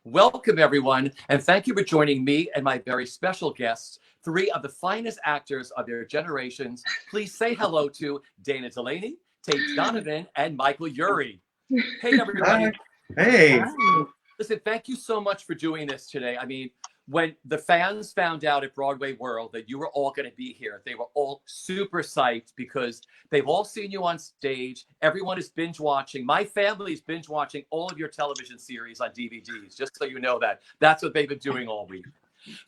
Welcome, everyone, and thank you for joining me and my very special guests, three of the finest actors of their generations. Please say hello to Dana Delany, Tate Donovan, and Michael Urie. Hey, everybody. Hey. Listen, thank you so much for doing this today. I mean, when the fans found out at Broadway World that you were all going to be here, they were all super psyched because they've all seen you on stage. Everyone is binge watching. My family is binge watching all of your television series on DVDs, just so you know that. That's what they've been doing all week.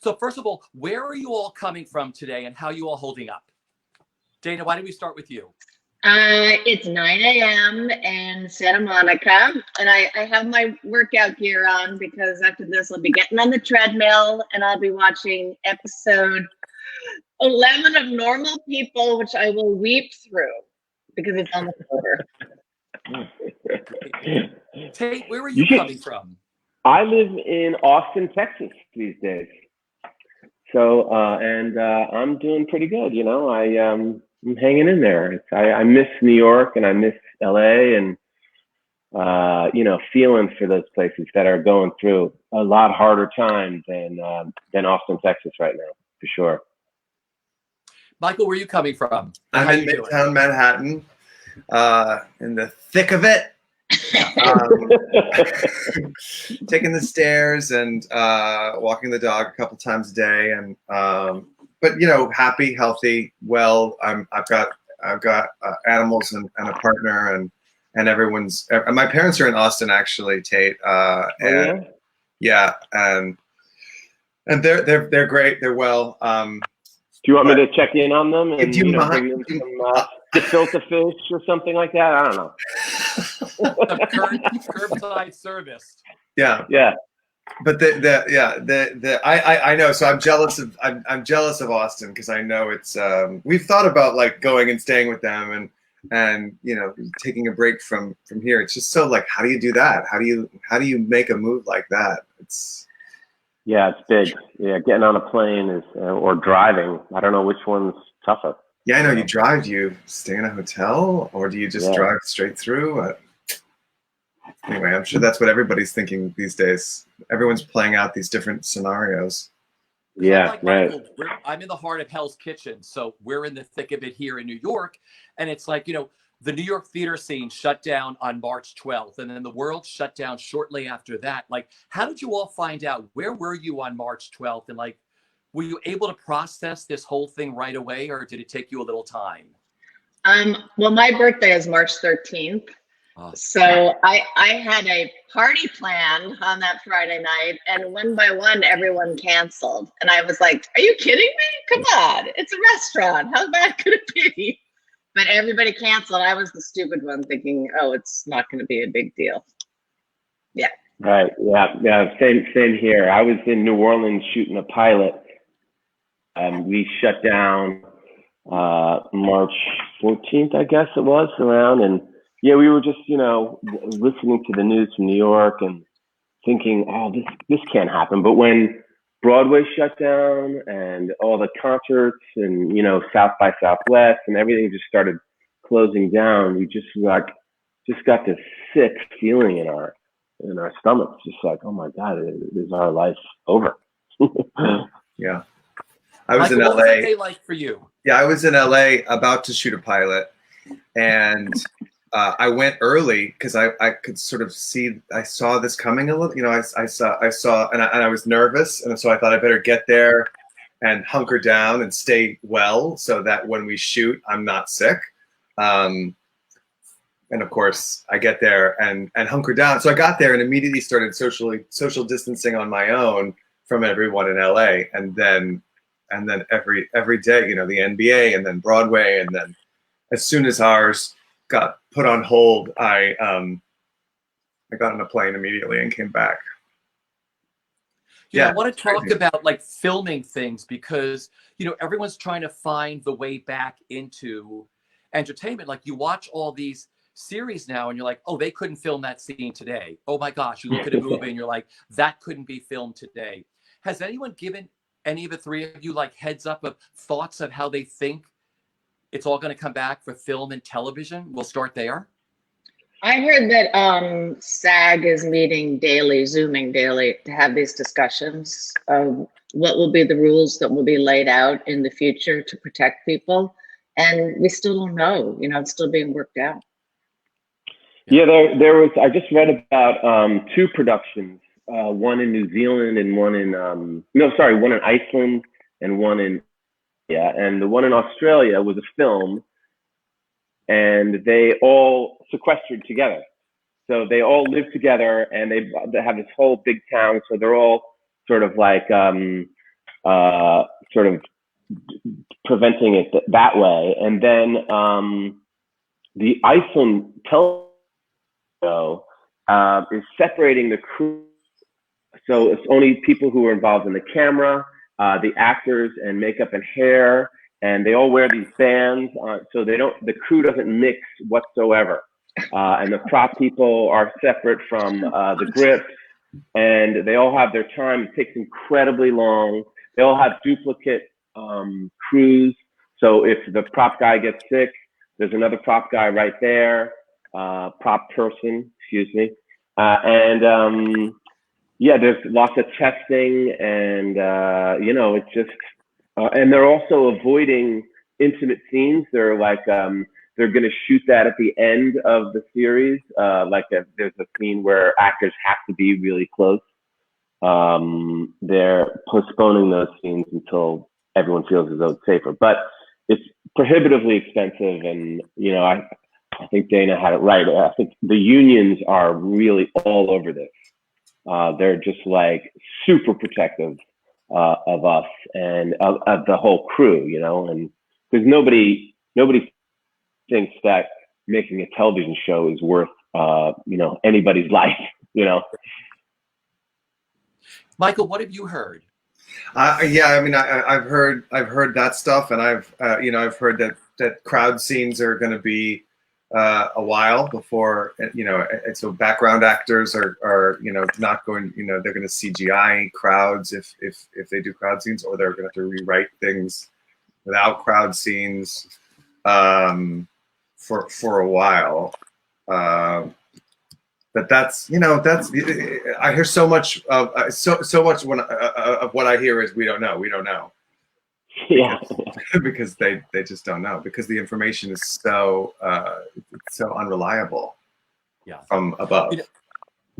So first of all, where are you all coming from today and how are you all holding up? Dana, why don't we start with you? It's 9 a.m. in Santa Monica, and I have my workout gear on because after this I'll be getting on the treadmill and I'll be watching episode 11 of Normal People, which I will weep through because it's almost over. Tate, where are you coming from? I live in Austin, Texas these days. So, I'm doing pretty good, you know. I'm hanging in there. I miss New York and I miss LA and, feeling for those places that are going through a lot harder time than Austin, Texas right now, for sure. Michael, where are you coming from? I'm in Midtown Manhattan, in the thick of it. Taking the stairs and walking the dog a couple times a day, and but happy, healthy, well. I've got animals and a partner, and everyone's. My parents are in Austin, actually, Tate. And they're great. They're well. Do you want me to check in on them and bring them some gefilte fish or something like that? I don't know. Curbside service. Yeah. But I know. So I'm jealous of Austin because I know it's. We've thought about like going and staying with them and taking a break from here. It's just so like, how do you do that? How do you make a move like that? It's big. Yeah, getting on a plane is or driving. I don't know which one's tougher. Yeah, I know. You drive. Do you stay in a hotel or do you just drive straight through? Anyway, I'm sure that's what everybody's thinking these days. Everyone's playing out these different scenarios. Yeah, right. Michael, I'm in the heart of Hell's Kitchen, so we're in the thick of it here in New York. And it's like, the New York theater scene shut down on March 12th, and then the world shut down shortly after that. Like, how did you all find out? Where were you on March 12th? And like, were you able to process this whole thing right away, or did it take you a little time? Well, my birthday is March 13th. So I had a party planned on that Friday night, and one by one, everyone canceled. And I was like, are you kidding me? Come on, it's a restaurant. How bad could it be? But everybody canceled. I was the stupid one thinking, oh, it's not going to be a big deal. Yeah. Right. Yeah. Same here. I was in New Orleans shooting a pilot, and we shut down March 14th, I guess it was, around. And yeah, we were just, listening to the news from New York and thinking, oh, this can't happen. But when Broadway shut down and all the concerts and, South by Southwest and everything just started closing down, we just got this sick feeling in our stomachs, just like, oh my God, is our life over? Yeah. I was Michael, in LA. What was that day like for you? Yeah, I was in LA about to shoot a pilot, and I went early because I could sort of see. I saw this coming a little. I saw, and I was nervous, and so I thought I better get there and hunker down and stay well, so that when we shoot, I'm not sick. And of course, I get there and hunker down. So I got there and immediately started social distancing on my own from everyone in LA, and then every day, the NBA and then Broadway, and then as soon as ours got put on hold, I got on a plane immediately and came back. I want to talk about like filming things because everyone's trying to find the way back into entertainment. Like you watch all these series now and you're like, oh, they couldn't film that scene today. Oh my gosh, you look at a movie and you're like, that couldn't be filmed today. Has anyone given any of the three of you like heads up of thoughts of how they think it's all going to come back for film and television? We'll start there. I heard that SAG is meeting daily, Zooming daily, to have these discussions of what will be the rules that will be laid out in the future to protect people. And we still don't know, it's still being worked out. Yeah, there was. I just read about two productions, one in New Zealand and one in one in Iceland and one in and the one in Australia was a film, and they all sequestered together. So they all live together, and they have this whole big town. So they're all sort of like sort of preventing it that way. And then the Iceland television show is separating the crew. So it's only people who are involved in the camera, the actors and makeup and hair, and they all wear these bands. So the crew doesn't mix whatsoever. And the prop people are separate from the grips, and they all have their time. It takes incredibly long. They all have duplicate crews. So if the prop guy gets sick, there's another prop guy right there, prop person, excuse me. There's lots of testing, and it's just, and they're also avoiding intimate scenes. They're like, they're going to shoot that at the end of the series. There's a scene where actors have to be really close. They're postponing those scenes until everyone feels as though it's safer, but it's prohibitively expensive. And, I think Dana had it right. I think the unions are really all over this. They're just like super protective of us and of the whole crew, and because nobody thinks that making a television show is worth anybody's life. Michael, what have you heard? I've heard that stuff, and I've heard that crowd scenes are going to be a while before, so background actors are not going, they're going to CGI crowds if they do crowd scenes, or they're going to have to rewrite things without crowd scenes for a while. But that's I hear so much of of what I hear is we don't know. Yeah, because they just don't know, because the information is so unreliable. Yeah, from above.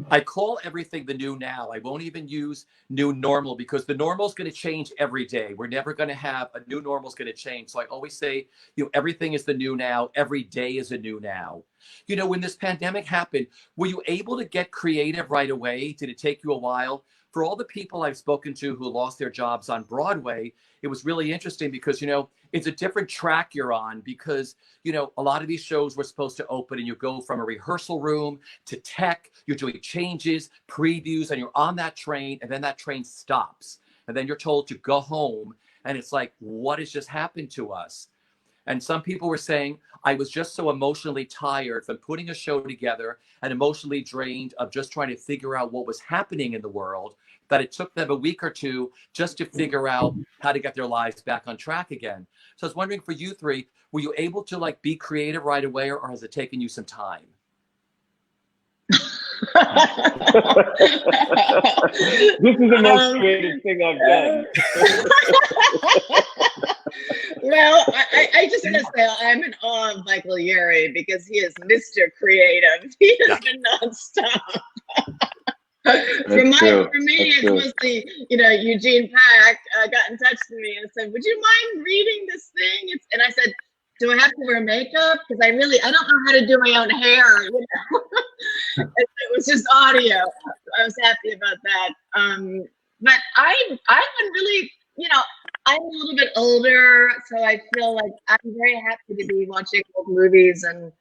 I call everything the new now. I won't even use new normal, because the normal is going to change every day. We're never going to have a new normal is going to change. So I always say, everything is the new now. Every day is a new now. When this pandemic happened, were you able to get creative right away? Did it take you a while? For all the people I've spoken to who lost their jobs on Broadway, it was really interesting because, it's a different track you're on, because, a lot of these shows were supposed to open and you go from a rehearsal room to tech, you're doing changes, previews, and you're on that train, and then that train stops. And then you're told to go home. And it's like, what has just happened to us? And some people were saying, I was just so emotionally tired from putting a show together and emotionally drained of just trying to figure out what was happening in the world, that it took them a week or two just to figure out how to get their lives back on track again. So I was wondering, for you three, were you able to be creative right away, or has it taken you some time? This is the most creative thing I've done. Well, I just want to say I'm in awe of Michael Urie, because he is Mr. Creative. He has been nonstop. For me, it's mostly, Eugene Pack got in touch with me and said, "Would you mind reading this thing?" And I said, "Do I have to wear makeup? Because I don't know how to do my own hair." It was just audio. I was happy about that. But I've been really, I'm a little bit older, so I feel like I'm very happy to be watching old movies. And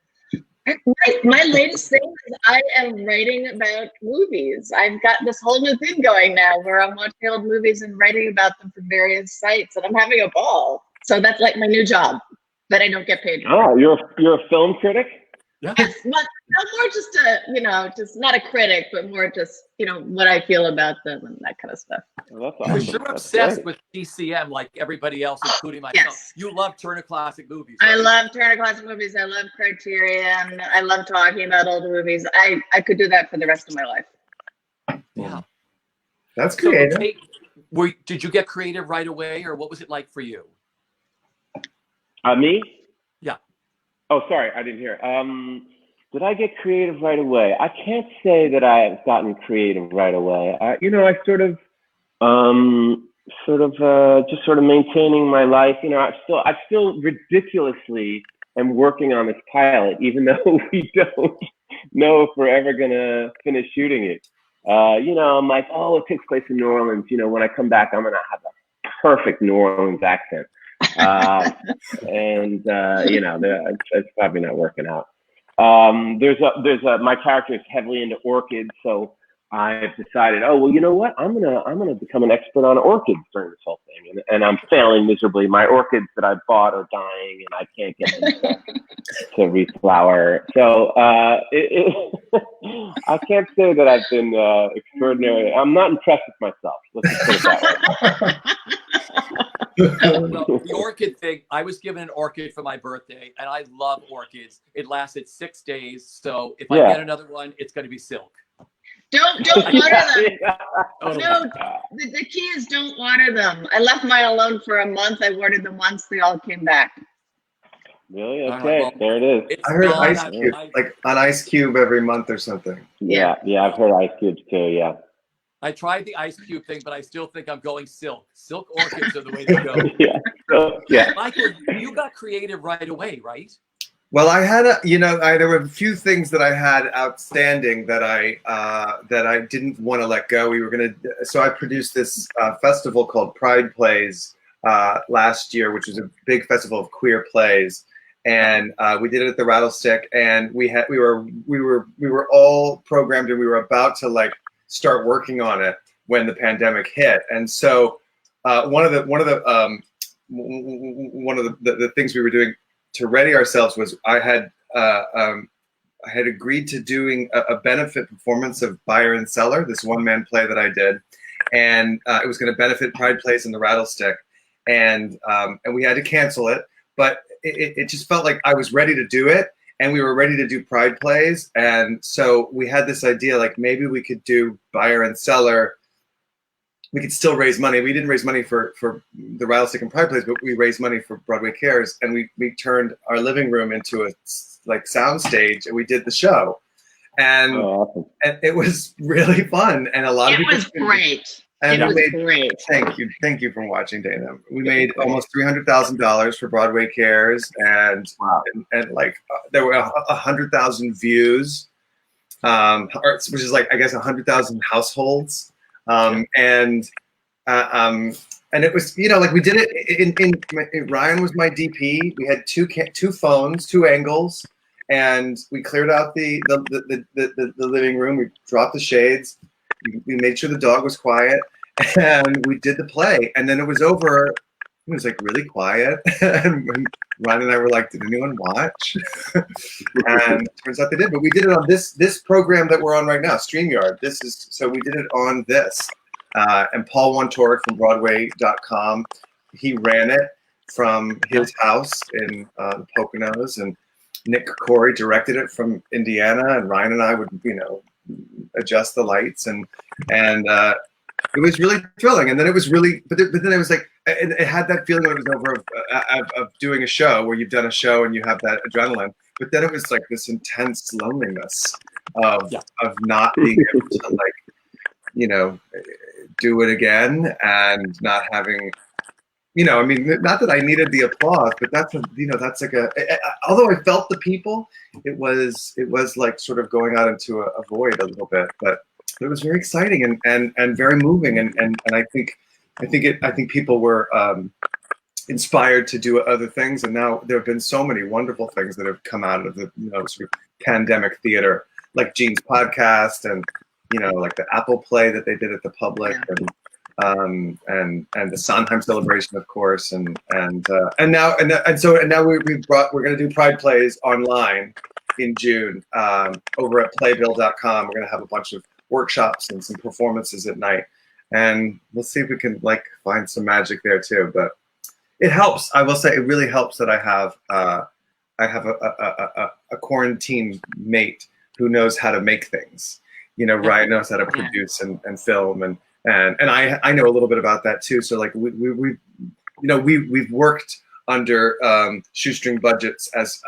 my latest thing is I am writing about movies. I've got this whole new thing going now where I'm watching old movies and writing about them from various sites, and I'm having a ball. So that's like my new job that I don't get paid for. Oh, you're a film critic? Yeah. Yes, more just just not a critic, but more just, what I feel about them and that kind of stuff. Well, that's Because awesome. you're That's obsessed great. with TCM like everybody else, including myself. Yes. You love Turner Classic Movies. I right? love Turner Classic Movies. I love Criterion. I love talking about old movies. I could do that for the rest of my life. Yeah. That's So, creative. did you get creative right away, or what was it like for you? Me? Yeah. Oh, sorry, I didn't hear. Did I get creative right away? I can't say that I've gotten creative right away. I sort of just sort of maintaining my life. I still ridiculously am working on this pilot, even though we don't know if we're ever gonna finish shooting it. I'm like, oh, it takes place in New Orleans. When I come back, I'm gonna have a perfect New Orleans accent. It's probably not working out. My character is heavily into orchids, so I've decided, oh, well, you know what? I'm gonna become an expert on orchids during this whole thing, and I'm failing miserably. My orchids that I bought are dying, and I can't get them to reflower. So I can't say that I've been extraordinary. I'm not impressed with myself. Let's just put it that way. Well, the orchid thing, I was given an orchid for my birthday, and I love orchids. It lasted 6 days, so if I get another one, it's going to be silk. Don't water them. Oh, No, the key is don't water them. I left mine alone for a month. I watered them once. They all came back. Really? All right, Okay, well, there it is. I heard gone. Ice Cube, like on Ice Cube every month or something. Yeah, I've heard ice cubes too. Yeah. I tried the ice cube thing, but I still think I'm going silk. Silk orchids are the way to go. Yeah. So, yeah. Michael, you got creative right away, right? Well, I had there were a few things that I had outstanding that I didn't want to let go. So I produced this festival called Pride Plays last year, which was a big festival of queer plays, and we did it at the Rattlestick, and we were all programmed, and we were about to start working on it when the pandemic hit, and so one of the things we were doing to ready ourselves was I had agreed to doing a benefit performance of Buyer and Seller, this one-man play that I did, and it was going to benefit Pride Plays in the Rattlestick, and we had to cancel it, but it just felt like I was ready to do it, and we were ready to do Pride Plays, and so we had this idea, maybe we could do Buyer and Seller. We could still raise money. We didn't raise money for the Rattlestick and Pride Plays, but we raised money for Broadway Cares, and we turned our living room into a sound stage, and we did the show, and awesome. And it was really fun, and a lot of people. It was great. And it was great. Thank you for watching, Dana. We made almost $300,000 for Broadway Cares, and there were 100,000 views, which is I guess 100,000 households. And it was, we did it in Ryan was my DP. We had two phones, two angles, and we cleared out the living room. We dropped the shades. We made sure the dog was quiet, and we did the play. And then it was over. It was really quiet. And Ryan and I were like, did anyone watch? And turns out they did. But we did it on this program that we're on right now, StreamYard. So we did it on this. And Paul Wontorek from Broadway.com, he ran it from his house in the Poconos, and Nick Corey directed it from Indiana, and Ryan and I would, adjust the lights, and it was really thrilling. And then it was really, but then it was it had that feeling when it was over of doing a show where you've done a show and you have that adrenaline. But then it was this intense loneliness of not being able to do it again, and not having, not that I needed the applause, but that's although I felt the people, it was sort of going out into a void a little bit, but it was very exciting and very moving. And I think people were inspired to do other things. And now there have been so many wonderful things that have come out of the, sort of pandemic theater, like Gene's podcast, and the Apple play that they did at the Public, and the Sondheim celebration, of course, and now we're going to do Pride Plays online, in June over at playbill.com. We're going to have a bunch of workshops and some performances at night. And we'll see if we can like find some magic there too. But it helps. I will say it really helps that I have a quarantine mate who knows how to make things. You know, Ryan knows how to produce and film, and I know a little bit about that too. So like we've worked under shoestring budgets as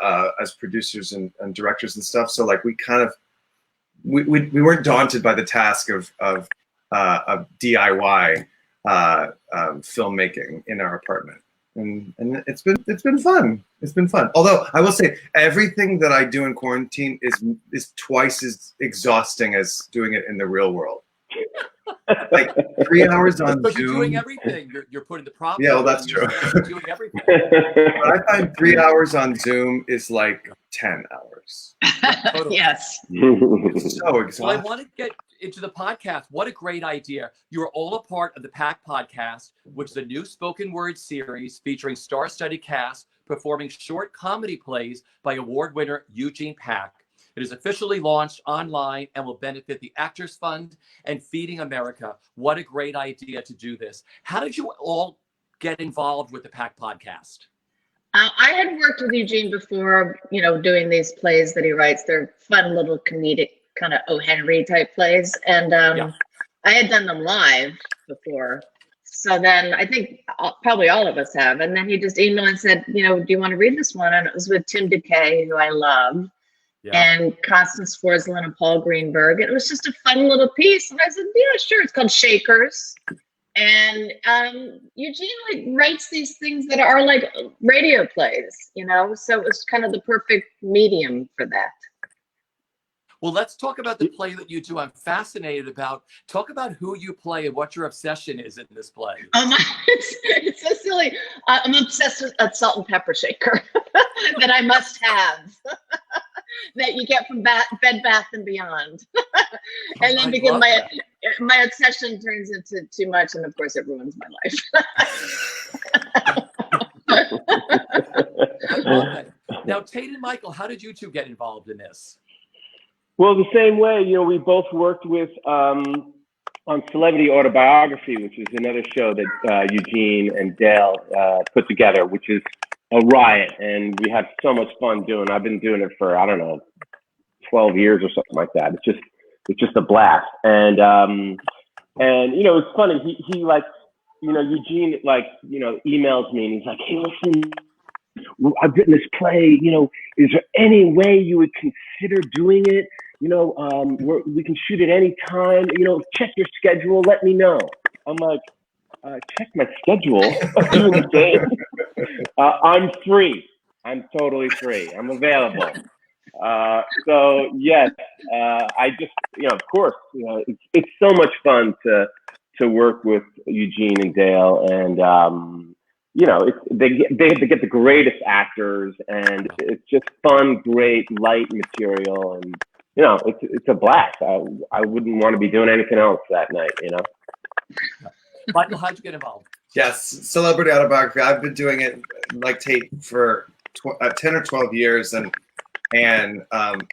producers and directors and stuff. So like we weren't daunted by the task of DIY filmmaking in our apartment, and it's been fun. It's been fun. Although I will say everything that I do in quarantine is twice as exhausting as doing it in the real world. Like 3 hours on but Zoom. You're doing everything. You're putting the props. Yeah, well, that's true. You're doing everything. But I find 3 hours on Zoom is like 10 hours. Totally. Yes. It's so exhausting. Well, I want to get into the podcast. What a great idea. You are all a part of the PAC podcast, which is a new spoken word series featuring star-studded cast performing short comedy plays by award winner Eugene Pack. It is officially launched online and will benefit the Actors Fund and Feeding America. What a great idea to do this. How did you all get involved with the PAC podcast? I had worked with Eugene before, you know, doing these plays that he writes. They're fun little comedic kind of O. Henry type plays. And I had done them live before. So then I think probably all of us have. And then he just emailed and said, you know, do you want to read this one? And it was with Tim DeKay, who I love, and Constance Forsland and Paul Greenberg. And it was just a fun little piece. And I said, yeah, sure. It's called Shakers. And Eugene like writes these things that are like radio plays, you know, so it was kind of the perfect medium for that. Well, let's talk about the play that you do. I'm fascinated about. Talk about who you play and what your obsession is in this play. It's so silly. I'm obsessed with a salt and pepper shaker that I must have. That you get from Bed Bath and Beyond. And then because my obsession turns into too much, and of course it ruins my life. I love that. Now, Tate and Michael, how did you two get involved in this? Well, the same way, you know, we both worked with on Celebrity Autobiography, which is another show that Eugene and Dale put together, which is a riot, and we had so much fun doing. I've been doing it for, I don't know, 12 years or something like that. It's just a blast. And you know, it's funny. He like, you know, Eugene like, you know, emails me and he's like, hey, listen, I've written this play. You know, is there any way you would consider doing it? You know, we can shoot it any time. You know, check your schedule. Let me know. I'm like, check my schedule. I'm free. I'm totally free. I'm available. So yes, I just, you know, of course, you know, it's so much fun to work with Eugene and Dale, and you know, they get the greatest actors, and it's just fun, great, light material, and you know, it's a blast. I wouldn't want to be doing anything else that night, you know. Michael, how'd you get involved? Yes, Celebrity Autobiography. I've been doing it like Tate for 10 or 12 years, and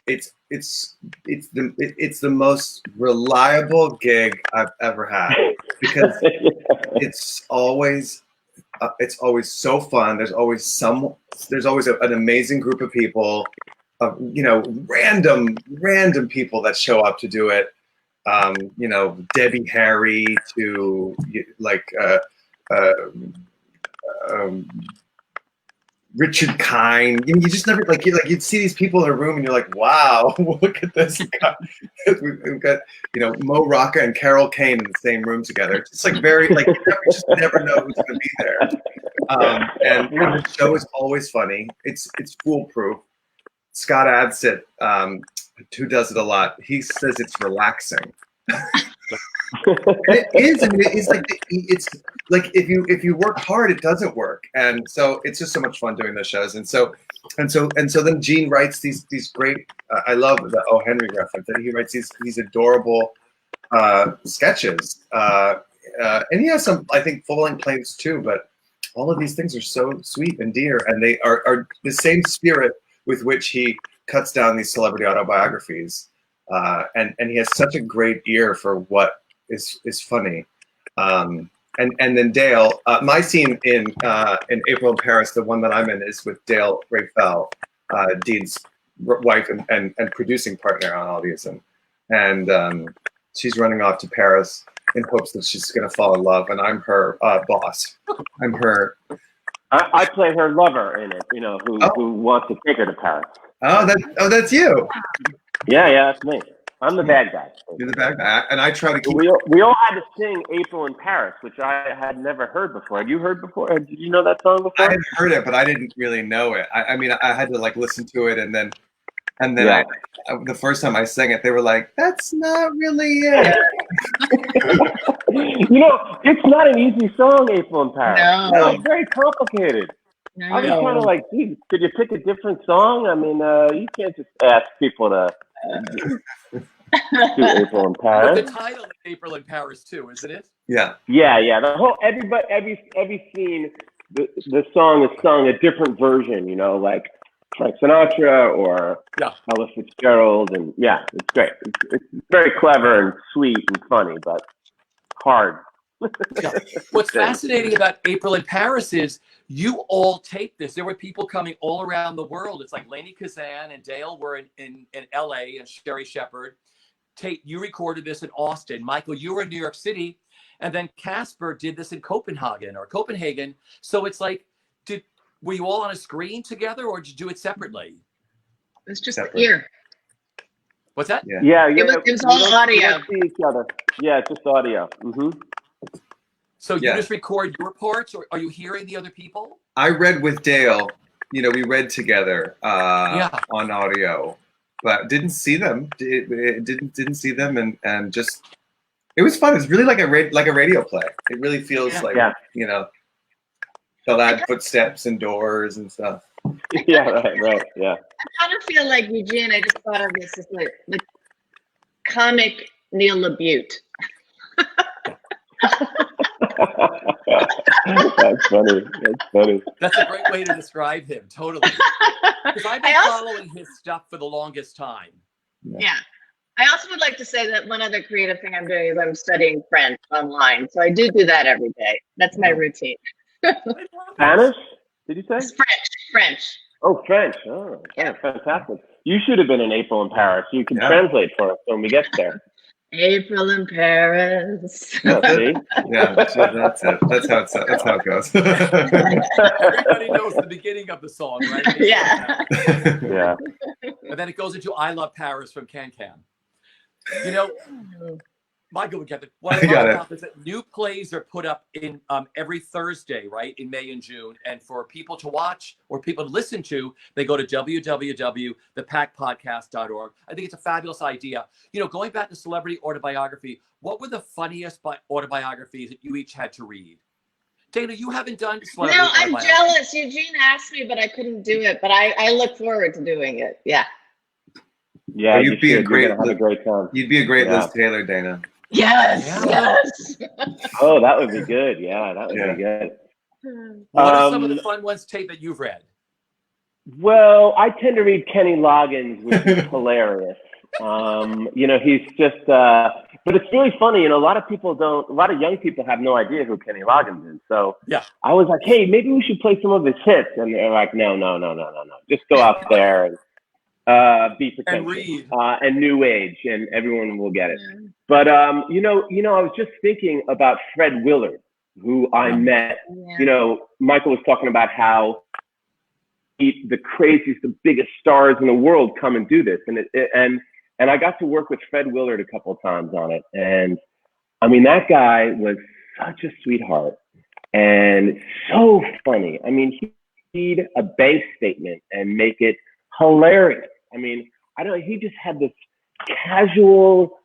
it's the most reliable gig I've ever had, because it's always so fun. There's always an amazing group of people, you know, random people that show up to do it. You know, Debbie Harry to like Richard Kind. You just never you'd see these people in a room and you're like, wow, look at this. We've got you know, Mo Rocca and Carol Kane in the same room together. It's like very like you just never know who's going to be there. And the show is always funny. It's foolproof. Scott Adsit, who does it a lot, he says it's relaxing. It is. I mean, it's like if you work hard, it doesn't work, and so it's just so much fun doing those shows. And so then Gene writes these great. I love the O. Henry reference. That he writes these adorable sketches, and he has some, I think, full-length plays too. But all of these things are so sweet and dear, and they are the same spirit with which he cuts down these celebrity autobiographies, and he has such a great ear for what is funny. And then Dale, my scene in April in Paris, the one that I'm in, is with Dale Rayfell, Dean's wife and producing partner on all these, and she's running off to Paris in hopes that she's going to fall in love, and I'm her boss. I'm her. I play her lover in it, who wants to take her to Paris. That's you. Yeah, that's me. I'm the bad guy. You're the bad guy, and I try to keep. We all had to sing "April in Paris," which I had never heard before. Had you heard before? Did you know that song before? I had heard it, but I didn't really know it. I mean, I had to like listen to it, and then Yeah. the first time I sang it, they were like, "That's not really it." It's not an easy song, "April in Paris." No. It's very complicated. No. I was kind of like, geez, could you pick a different song? I mean, you can't just ask people to do April in But Paris. the title is April in Paris too, isn't it? Yeah. Yeah. The whole every scene, the song is sung a different version. Like Frank Sinatra or Ella Fitzgerald, and it's great. It's very clever and sweet and funny, but hard. Yeah. What's fascinating about April in Paris is you all taped this. There were people coming all around the world. It's like Lainey Kazan and Dale were in LA, and Sherry Shepard. Tate, you recorded this in Austin. Michael, you were in New York City. And then Casper did this in Copenhagen. So it's like, were you all on a screen together, or did you do it separately? It was just Separate. here. What's that? Yeah. It was all audio. We don't see each other. Yeah, it's just audio. Mm-hmm. So you just record your parts, or are you hearing the other people? I read with Dale. We read together on audio, but didn't see them. Didn't see them, and just it was fun. It was really like a radio play. It really feels they'll add footsteps and doors and stuff. Yeah, right. Yeah. I kind of feel like Eugene. I just thought of this as the comic Neil LaBute. That's funny. That's a great way to describe him. Totally. Because I've been following his stuff for the longest time. Yeah. I also would like to say that one other creative thing I'm doing is I'm studying French online. So I do that every day. That's my routine. Spanish? Did you say? It's French. Oh, French. Oh, yeah, fantastic. You should have been in April in Paris. You can translate for us when we get there. April in Paris. Oh, see? Yeah, that's it. That's how it goes. Everybody knows the beginning of the song, right? Yeah. Yeah. And then it goes into "I Love Paris" from Can Can. Michael would get it. What I love about is that new plays are put up in every Thursday, right, in May and June. And for people to watch or people to listen to, they go to www.thepackpodcast.org. I think it's a fabulous idea. Going back to celebrity autobiography, what were the funniest autobiographies that you each had to read? Dana, you haven't done celebrity autobiography. No, I'm jealous. Eugene asked me, but I couldn't do it. But I look forward to doing it. Yeah. Yeah, you'd be a great have a great time. You'd be a great Liz Taylor, Dana. Yes. Oh, that would be good. Yeah, that would be good. What are some of the fun ones, Tate, that you've read? Well, I tend to read Kenny Loggins, which is hilarious. He's just, but it's really funny. A lot of young people have no idea who Kenny Loggins is. So I was like, hey, maybe we should play some of his hits. And they're like, no. Just go out there and be pretentious and read and new age, and everyone will get it. But I was just thinking about Fred Willard, who I met. Michael was talking about how the craziest, the biggest stars in the world come and do this, and I got to work with Fred Willard a couple of times on it, and I mean that guy was such a sweetheart and so funny. I mean, he'd read a bank statement and make it hilarious. I mean, he just had this casual,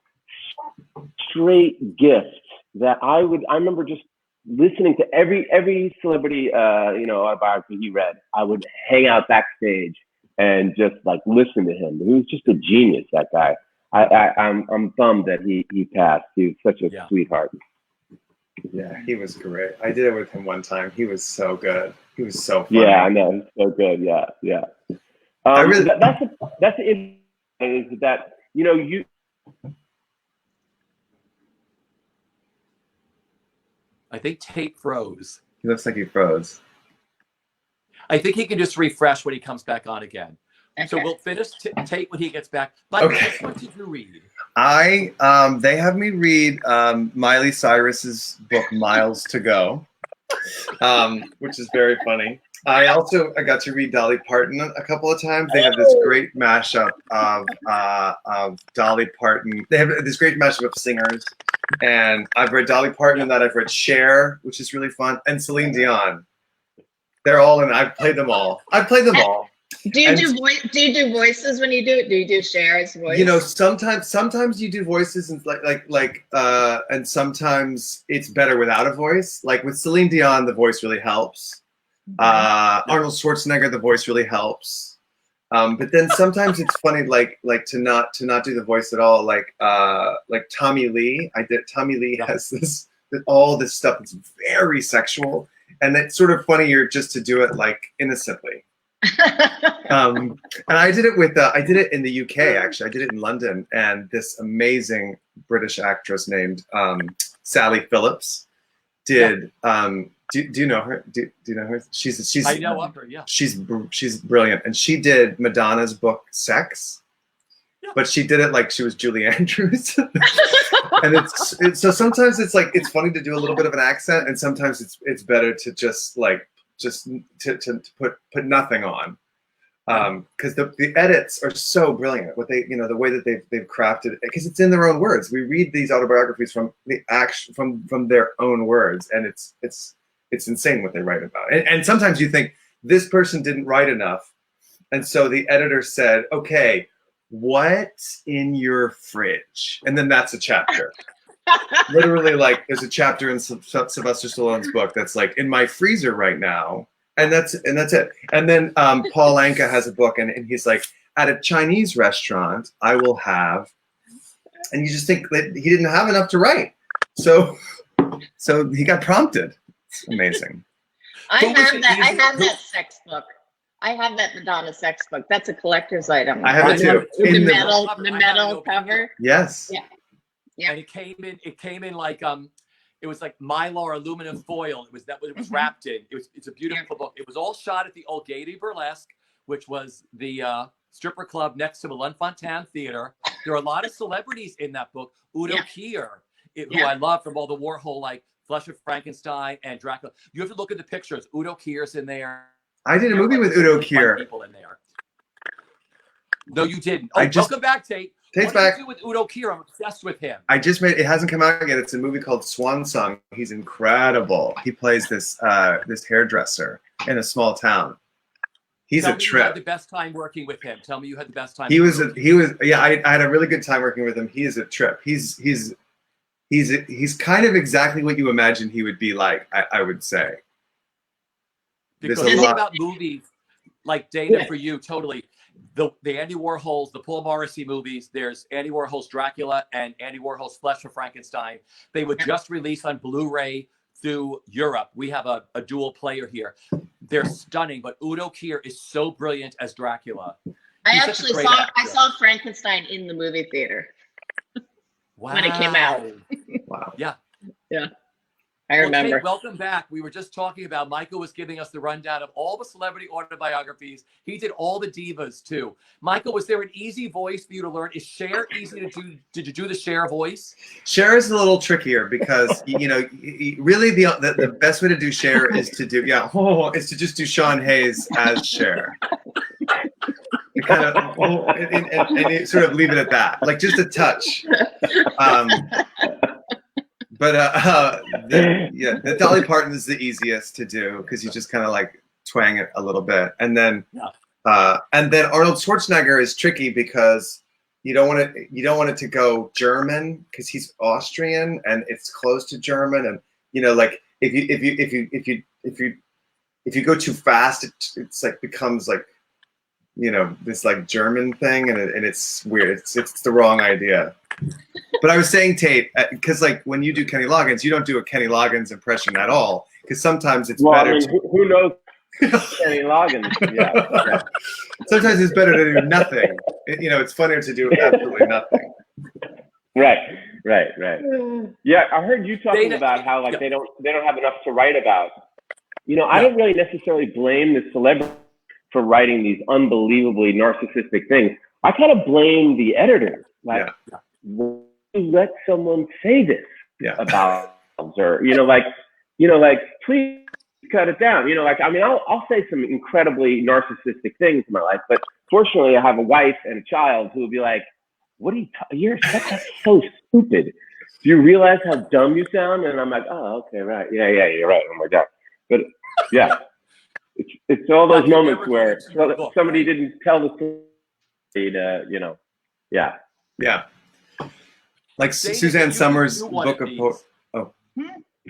straight gift that I remember just listening to every celebrity, autobiography he read. I would hang out backstage and just like listen to him. He was just a genius, that guy. I'm bummed that he passed. He was such a sweetheart. Yeah, he was great. I did it with him one time. He was so good. He was so funny. Yeah, I know. He's so good. Yeah. That's the is that you. I think Tate froze. He looks like he froze. I think he can just refresh when he comes back on again. Okay. So we'll finish Tate when he gets back. But Okay. what did you read? They have me read Miley Cyrus's book Miles to Go, which is very funny. I got to read Dolly Parton a couple of times. They have this great mashup of Dolly Parton. They have this great mashup of singers, and I've read Dolly Parton, and that I've read Cher, which is really fun, and Celine Dion. They're all in. I've played them all. Do you do voices when you do it? Do you do Cher's voice? Sometimes you do voices and and sometimes it's better without a voice. Like with Celine Dion, the voice really helps. Arnold Schwarzenegger, the voice really helps. But then sometimes it's funny, like to not do the voice at all. Like Tommy Lee, Tommy Lee has all this stuff that's very sexual, and it's sort of funnier just to do it like innocently. And I did it in the UK, actually. I did it in London, and this amazing British actress named Sally Phillips did. Do you know her? Do you know her? She's I know of her. Yeah. She's brilliant, and she did Madonna's book Sex, but she did it like she was Julie Andrews. And so sometimes it's funny to do a little bit of an accent, and sometimes it's better to just to put nothing on, because the edits are so brilliant. What they the way that they've crafted it, because it's in their own words. We read these autobiographies from their own words, and it's insane what they write about. And sometimes you think this person didn't write enough, and so the editor said, okay, what's in your fridge? And then that's a chapter. Literally, like there's a chapter in Sylvester Stallone's book that's like in my freezer right now, and that's it. And then Paul Anka has a book, and he's like, at a Chinese restaurant, I will have, and you just think that he didn't have enough to write, so he got prompted. It's amazing. I have that sex book. I have that Madonna sex book. That's a collector's item. I have it too. The metal cover. Yes. Yeah. Yeah. And it came in like it was like Mylar aluminum foil. It was wrapped in. It's a beautiful book. It was all shot at the Old Gaiety Burlesque, which was the stripper club next to the Lunfontaine Theater. There are a lot of celebrities in that book. Udo Kier, who I love from all the Warhol, like Flesh of Frankenstein and Dracula. You have to look at the pictures. Udo Kier's in there. I did a movie with Udo Kier. People in there. No, you didn't. Oh, welcome back, Tate. Tate's what back. Do you do with Udo Kier? I'm obsessed with him. It hasn't come out yet. It's a movie called Swan Song. He's incredible. He plays this hairdresser in a small town. He's a trip. You had the best time working with him. Tell me you had the best time. I had a really good time working with him. He is a trip. He's kind of exactly what you imagine he would be like, I would say. Because the thing about movies, like Dana, for you, totally. The Andy Warhol's, the Paul Morrissey movies, there's Andy Warhol's Dracula and Andy Warhol's Flesh of Frankenstein. They would just release on Blu-ray through Europe. We have a dual player here. They're stunning, but Udo Kier is so brilliant as Dracula. I saw Frankenstein in the movie theater. Wow. When it came out. Wow. Yeah. Yeah. I remember. Kate, welcome back. We were just talking about, Michael was giving us the rundown of all the celebrity autobiographies. He did all the divas too. Michael, was there an easy voice for you to learn? Is Cher easy to do? Did you do the Cher voice? Cher is a little trickier because really the best way to do Cher is to just do Sean Hayes as Cher. And you sort of leave it at that, like just a touch. The Dolly Parton is the easiest to do because you just kind of like twang it a little bit, and then Arnold Schwarzenegger is tricky because you don't want it to go German because he's Austrian and it's close to German, and like if you go too fast, it's like becomes like this like German thing, and it's weird. It's the wrong idea. But I was saying, Tate, because like when you do Kenny Loggins, you don't do a Kenny Loggins impression at all, because sometimes it's better. Who knows? Kenny Loggins. Yeah. Sometimes it's better to do nothing. It's funnier to do absolutely nothing. Right. Yeah, I heard you talking about how yeah. they don't have enough to write about. I don't really necessarily blame the celebrity for writing these unbelievably narcissistic things. I kind of blame the editor. Like, why let someone say this about us? Or please cut it down. I'll say some incredibly narcissistic things in my life, but fortunately, I have a wife and a child who will be like, "What are you? That's so stupid. Do you realize how dumb you sound?" And I'm like, "Oh, okay, right, yeah, you're right. Oh my god." But yeah, it's all those moments where somebody didn't tell the story to, Yeah. Like Suzanne Summers' book of poetry. Oh.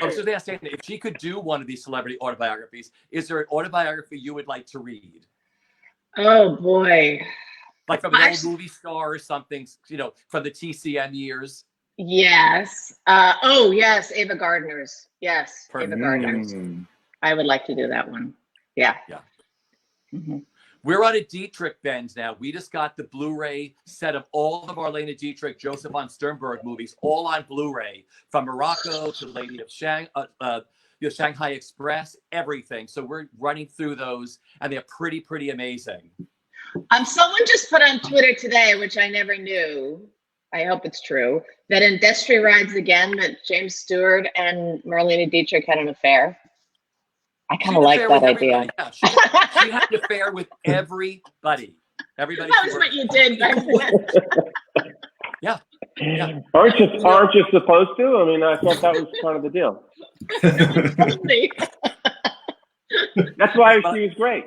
I was just asking if she could do one of these celebrity autobiographies. Is there an autobiography you would like to read? Oh boy. Like from an old movie star or something, from the TCM years. Yes. Yes, Ava Gardner's. Yes, Ava Gardner's. I would like to do that one. Yeah. Mm-hmm. We're on a Dietrich bend now. We just got the Blu-ray set of all of Marlene Dietrich, Joseph von Sternberg movies, all on Blu-ray, from Morocco to Lady of Shanghai Express, everything. So we're running through those, and they're pretty amazing. Someone just put on Twitter today, which I never knew, I hope it's true, that in Destry Rides Again, that James Stewart and Marlene Dietrich had an affair. I kind of like that idea. Yeah, she had an affair with everybody. That was what you did back then. Yeah. Aren't you supposed to? I mean, I thought that was part of the deal. That's why she was great.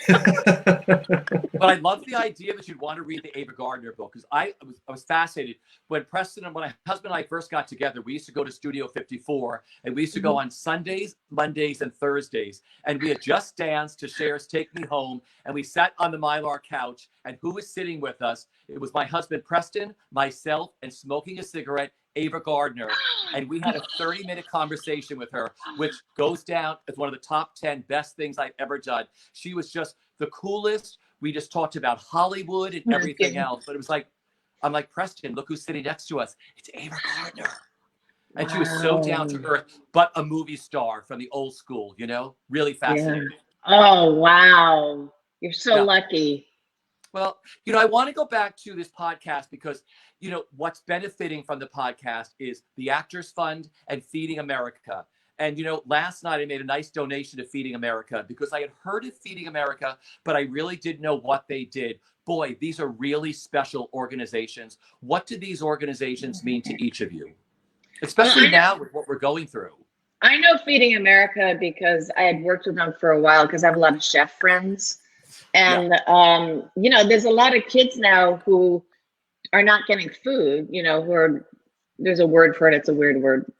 But I love the idea that you'd want to read the Ava Gardner book, because I was fascinated when my husband and I first got together. We used to go to Studio 54, and we used to go on Sundays, Mondays, and Thursdays, and we had just danced to Cher's Take Me Home, and we sat on the Mylar couch, and who was sitting with us? It was my husband Preston, myself, and smoking a cigarette, Ava Gardner, and we had a 30-minute conversation with her, which goes down as one of the top 10 best things I've ever done. She was just the coolest. We just talked about Hollywood and everything else, but it was like, I'm like, Preston, look who's sitting next to us. It's Ava Gardner. And she was so down to earth, but a movie star from the old school, really fascinating. Oh, wow. You're so lucky. Well, I want to go back to this podcast because, what's benefiting from the podcast is the Actors Fund and Feeding America. And, last night I made a nice donation to Feeding America because I had heard of Feeding America, but I really didn't know what they did. Boy, these are really special organizations. What do these organizations mean to each of you? Especially now with what we're going through. I know Feeding America because I had worked with them for a while because I have a lot of chef friends. And, there's a lot of kids now who are not getting food, there's a word for it. It's a weird word.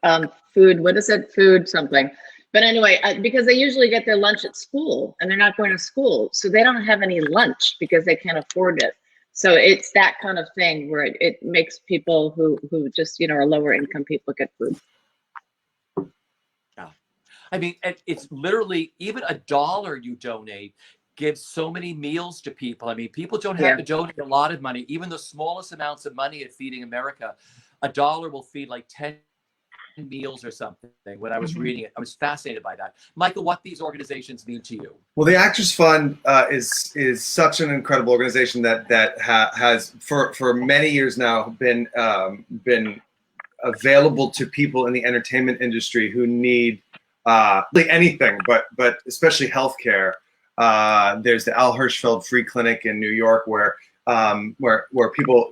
Food, what is it? Food something. But anyway, because they usually get their lunch at school and they're not going to school. So they don't have any lunch because they can't afford it. So it's that kind of thing where it makes people who just, are lower income people get food. Yeah. I mean, it's literally even $1 you donate gives so many meals to people. I mean, people don't have to donate a lot of money. Even the smallest amounts of money at Feeding America, $1 will feed like 10 meals or something. When I was reading it, I was fascinated by that. Michael, what these organizations mean to you? Well, the Actors Fund is such an incredible organization that has for many years now been available to people in the entertainment industry who need anything, but especially healthcare. There's the Al Hirschfeld Free Clinic in New York, where people,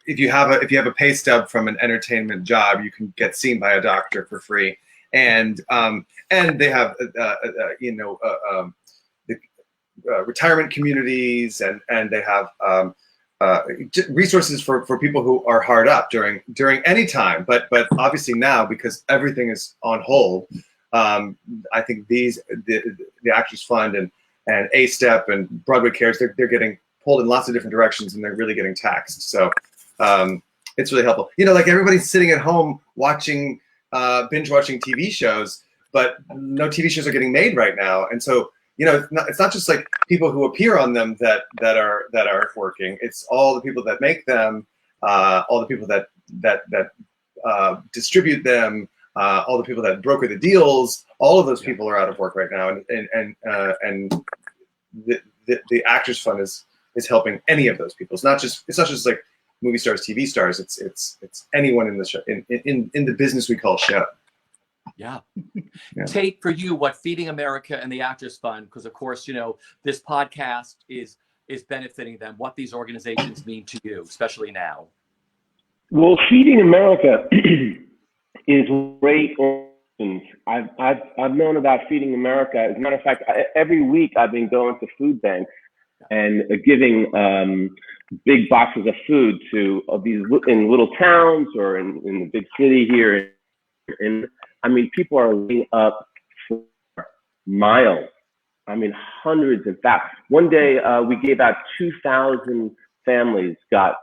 if you have a pay stub from an entertainment job, you can get seen by a doctor for free, and they have the retirement communities, and they have resources for people who are hard up during any time, but obviously now, because everything is on hold, I think the Actors Fund and A-Step and Broadway Cares, they're getting pulled in lots of different directions, and they're really getting taxed. So it's really helpful. Like everybody's sitting at home watching, binge watching TV shows. but no TV shows are getting made right now. And so, it's not just like people who appear on them that are working. It's all the people that make them, all the people that distribute them, all the people that broker the deals. All of those people are out of work right now, and the Actors Fund is helping any of those people. It's not just like movie stars, TV stars. It's anyone in the show, in the business we call show. Yeah. Tate, for you, what Feeding America and the Actors Fund, because of course, this podcast is benefiting them, what these organizations mean to you, especially now. Well, Feeding America is great. I've known about Feeding America. As a matter of fact, every week I've been going to food banks and giving big boxes of food to these in little towns or in the big city here. I mean, people are laying up for miles. I mean, hundreds of thousands. One day we gave out 2,000 families got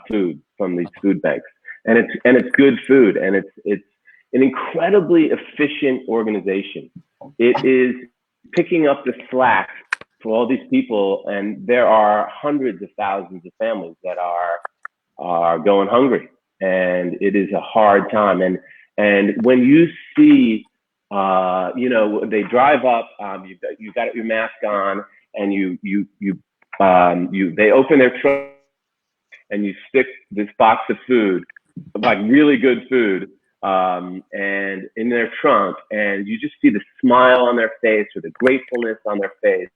food from these food banks, and it's good food, and it's an incredibly efficient organization. It is picking up the slack for all these people, and there are hundreds of thousands of families that are going hungry, and it is a hard time. And when you see, they drive up, you got your mask on, and they open their truck, and you stick this box of food, like really good food, and in their trunk, and you just see the smile on their face or the gratefulness on their face.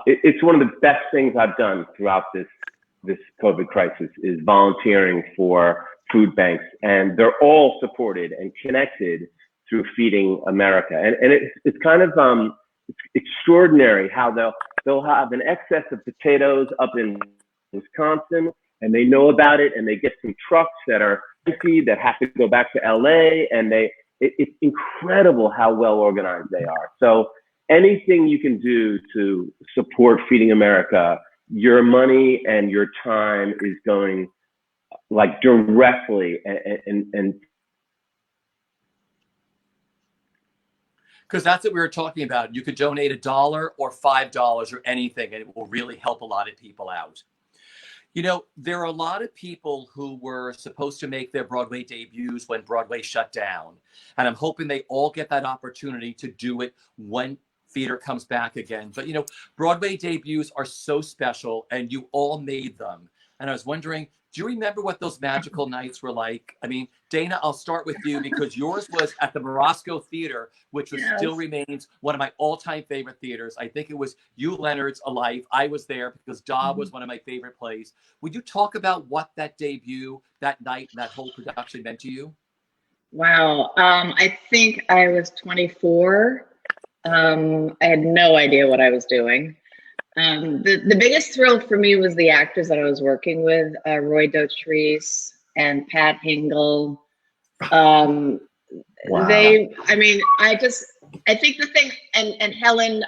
It's one of the best things I've done throughout this COVID crisis is volunteering for food banks, and they're all supported and connected through Feeding America. And it's kind of it's extraordinary how they'll have an excess of potatoes up in Wisconsin, and they know about it, and they get some trucks that are empty that have to go back to LA, and it's incredible how well organized they are. So anything you can do to support Feeding America, your money and your time is going like directly and because that's what we were talking about. You could donate $1 or $5 or anything, and it will really help a lot of people out. There are a lot of people who were supposed to make their Broadway debuts when Broadway shut down, and I'm hoping they all get that opportunity to do it when theater comes back again. But Broadway debuts are so special, and you all made them. And I was wondering, do you remember what those magical nights were like? I mean, Dana, I'll start with you because yours was at the Morosco Theater, which still remains one of my all-time favorite theaters. I think it was Hugh Leonard's A Life. I was there because Da was one of my favorite plays. Would you talk about what that debut, that night, and that whole production meant to you? Wow. I think I was 24. I had no idea what I was doing. The biggest thrill for me was the actors that I was working with, Roy Dotrice and Pat Hingle. Wow. I think the thing, and Helen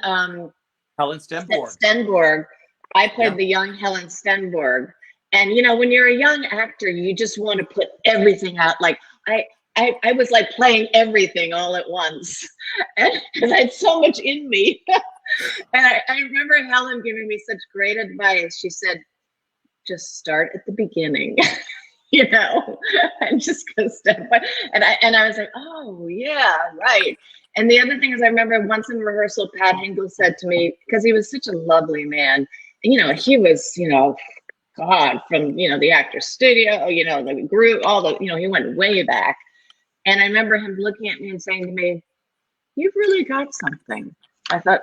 Stenborg, I played the young Helen Stenborg. And, when you're a young actor, you just want to put everything out. Like I was like playing everything all at once, and because I had so much in me. And I remember Helen giving me such great advice. She said, just start at the beginning, and just go step by. And I was like, oh yeah, right. And the other thing is I remember once in rehearsal, Pat Hingle said to me, because he was such a lovely man, and, he was, God, from, the Actors Studio, the group, all the, he went way back. And I remember him looking at me and saying to me, you've really got something. I thought,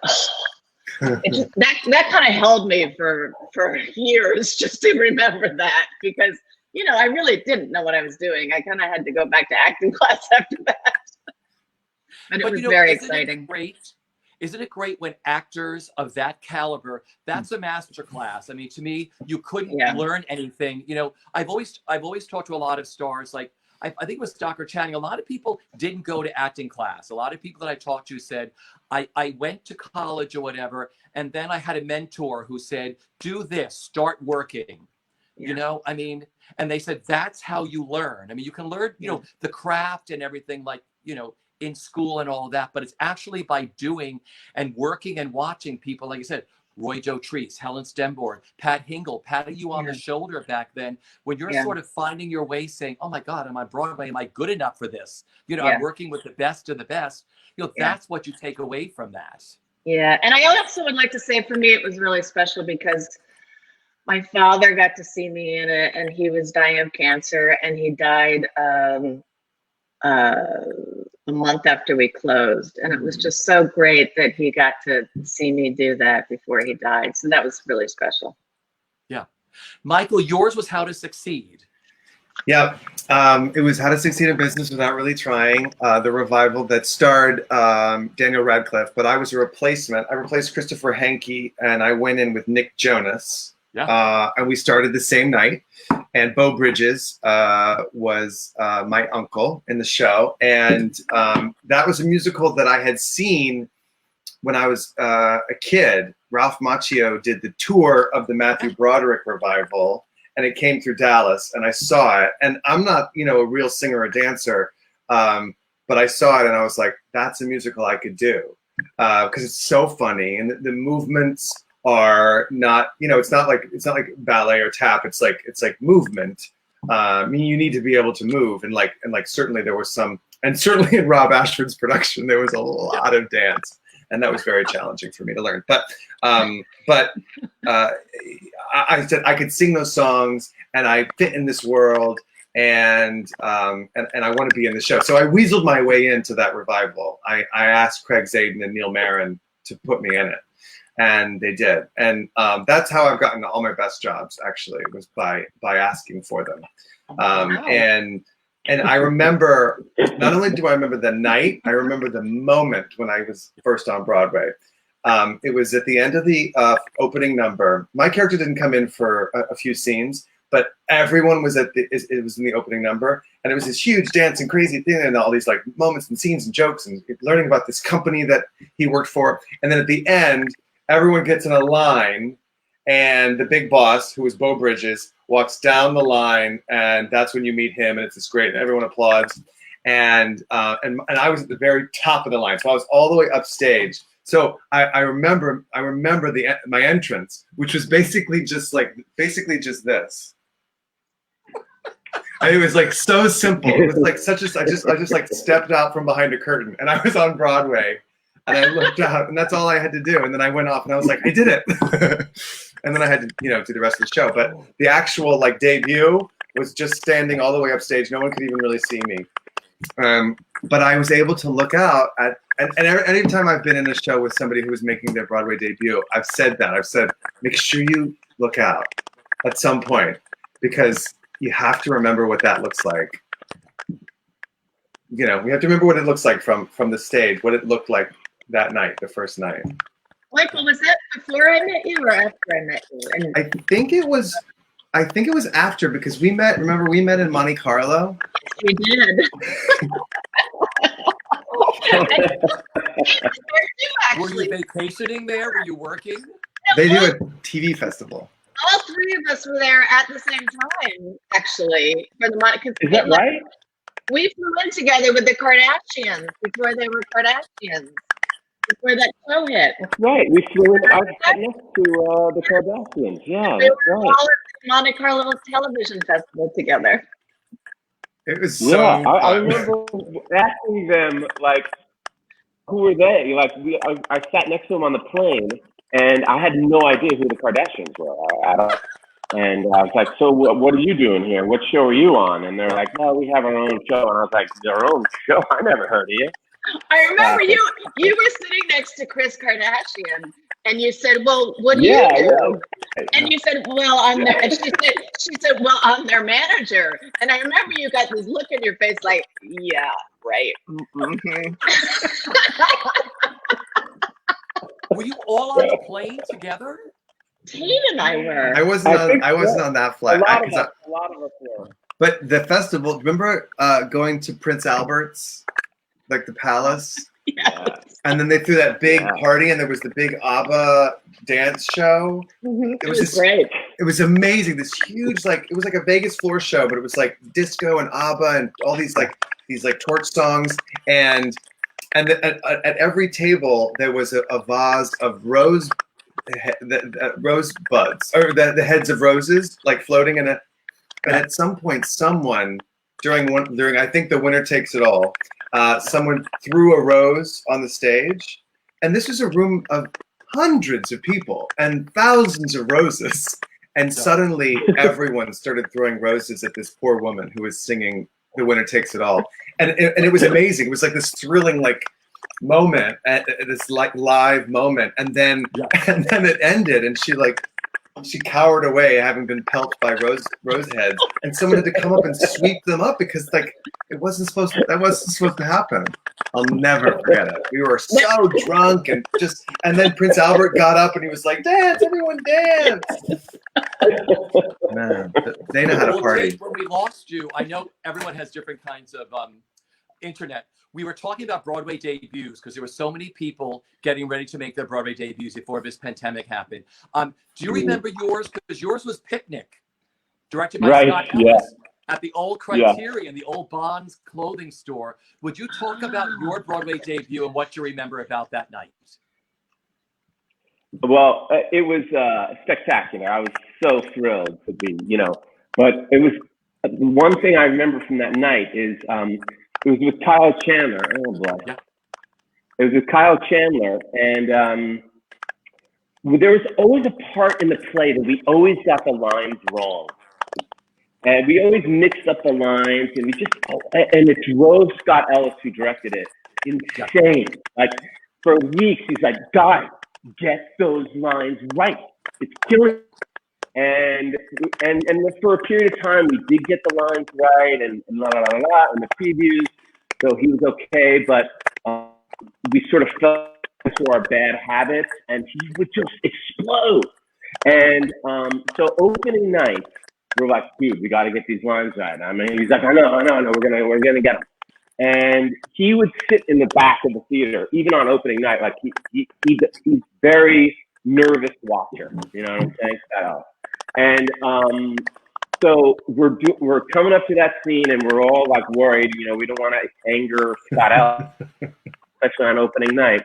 that kind of held me for years just to remember that, because, I really didn't know what I was doing. I kind of had to go back to acting class after that. But it was very exciting. Isn't it great when actors of that caliber, that's a master class. I mean, to me, you couldn't learn anything. I've always talked to a lot of stars, like, I think it was Dr. Channing. A lot of people didn't go to acting class. A lot of people that I talked to said, I went to college or whatever, and then I had a mentor who said, do this, start working. And they said, that's how you learn. I mean, you can learn, the craft and everything, like, in school and all that, but it's actually by doing and working and watching people, like you said, Roy Joe Treese, Helen Stemborn, Pat Hingle, patting you on the shoulder back then, when you're sort of finding your way saying, oh my God, I'm on Broadway. Am I good enough for this? You know, I'm working with the best of the best. You know, that's what you take away from that. Yeah. And I also would like to say, for me, it was really special because my father got to see me in it, and he was dying of cancer, and he died a month after we closed. And it was just so great that he got to see me do that before he died. So that was really special. Yeah. Michael, yours was How to Succeed. Yeah. It was How to Succeed in Business Without Really Trying, the revival that starred Daniel Radcliffe, but I was a replacement. I replaced Christopher Hankey, and I went in with Nick Jonas. Yeah. And we started the same night. And Beau Bridges was my uncle in the show. And that was a musical that I had seen when I was a kid. Ralph Macchio did the tour of the Matthew Broderick revival, and it came through Dallas, and I saw it. And I'm not, you know, a real singer or dancer, but I saw it and I was like, that's a musical I could do, because it's so funny, and the movements are not, you know, it's not like ballet or tap. It's like movement. I mean, you need to be able to move, and certainly there was some, and certainly in Rob Ashford's production there was a lot of dance, and that was very challenging for me to learn. But I said I could sing those songs, and I fit in this world, and I want to be in the show. So I weaseled my way into that revival. I asked Craig Zadan and Neil Marin to put me in it. And they did, and that's how I've gotten all my best jobs. Actually, was by asking for them. And I remember, not only do I remember the night, I remember the moment when I was first on Broadway. It was at the end of the opening number. My character didn't come in for a few scenes, but everyone was it was in the opening number, and it was this huge dance and crazy thing, and all these like moments and scenes and jokes and learning about this company that he worked for. And then at the end, everyone gets in a line, and the big boss, who was Beau Bridges, walks down the line, and that's when you meet him, and it's just great, and everyone applauds. And I was at the very top of the line, so I was all the way upstage. So I remember my entrance, which was basically just this. And it was like so simple. It was like I just like stepped out from behind a curtain, and I was on Broadway. And I looked out, and that's all I had to do. And then I went off, and I was like, I did it. And then I had to, you know, do the rest of the show. But the actual like debut was just standing all the way upstage. No one could even really see me. But I was able to look out at, and any time I've been in a show with somebody who was making their Broadway debut, I've said that. I've said, make sure you look out at some point, because you have to remember what that looks like. You know, we have to remember what it looks like from the stage, what it looked like that night, the first night. Michael, was that before I met you or after I met you? And I think it was after, because we met in Monte Carlo. We did. Were you vacationing there? Were you working? They do a TV festival. All three of us were there at the same time, actually, for the Monte. Is that right? We flew in together with the Kardashians before they were Kardashians. Before that show hit. That's right. We flew in. I was next to the Kardashians. Yeah, they that's were right. all at the Monte Carlo Television Festival together. It was so fun. I remember asking them, like, who were they? Like, I sat next to them on the plane, and I had no idea who the Kardashians were at all. And I was like, so what are you doing here? What show are you on? And they're like, no, we have our own show. And I was like, their own show? I never heard of you. I remember you were sitting next to Kris Kardashian, and you said, well, what do you do? Yeah. And you said, well, I'm their, and she said, well, I'm their manager. And I remember you got this look in your face like, yeah, right. Mm-hmm. Were you all on the plane together? Tate and I were. I wasn't on that flight. A lot of us were. But the festival, remember going to Prince Albert's, like the palace? Yes. And then they threw that big party, and there was the big ABBA dance show. Mm-hmm. It was great. It was amazing. This huge, like, it was like a Vegas floor show, but it was like disco and ABBA and all these like these like torch songs, and at every table there was a vase of rose buds, or the heads of roses, like floating in a. And at some point, someone during I think the winner takes it all, someone threw a rose on the stage, and this was a room of hundreds of people and thousands of roses, and suddenly everyone started throwing roses at this poor woman who was singing "The Winner Takes It All," and it was amazing. It was like this thrilling like moment, this like live moment, and then it ended, and she cowered away, having been pelted by rose heads, and someone had to come up and sweep them up because like that wasn't supposed to happen. I'll never forget it. We were so drunk and then Prince Albert got up and he was like, "Dance, everyone dance!" Man, they know how to party. When we lost you, I know everyone has different kinds of internet. We were talking about Broadway debuts because there were so many people getting ready to make their Broadway debuts before this pandemic happened. Do you remember yours? Because yours was Picnic, directed by Scott Ellis, at the old Criterion, the old Bonds clothing store. Would you talk about your Broadway debut and what you remember about that night? Well, it was spectacular. I was so thrilled to be, but it was one thing I remember from that night is it was with Kyle Chandler. Oh boy. Yeah. It was with Kyle Chandler, and there was always a part in the play that we always got the lines wrong. And we always mixed up the lines, and and it drove Scott Ellis, who directed it, insane. Like, for weeks, he's like, "Guys, get those lines right. It's killing." And for a period of time, we did get the lines right, and and the previews. So he was okay, but we sort of fell into our bad habits, and he would just explode. And so opening night, we're like, "Dude, we got to get these lines right." I mean, he's like, "I know, we're gonna get them." And he would sit in the back of the theater, even on opening night, like he's very nervous watcher. You know what I'm saying? And so we're coming up to that scene, and we're all like worried. We don't want to anger Scott Ellis, especially on opening night.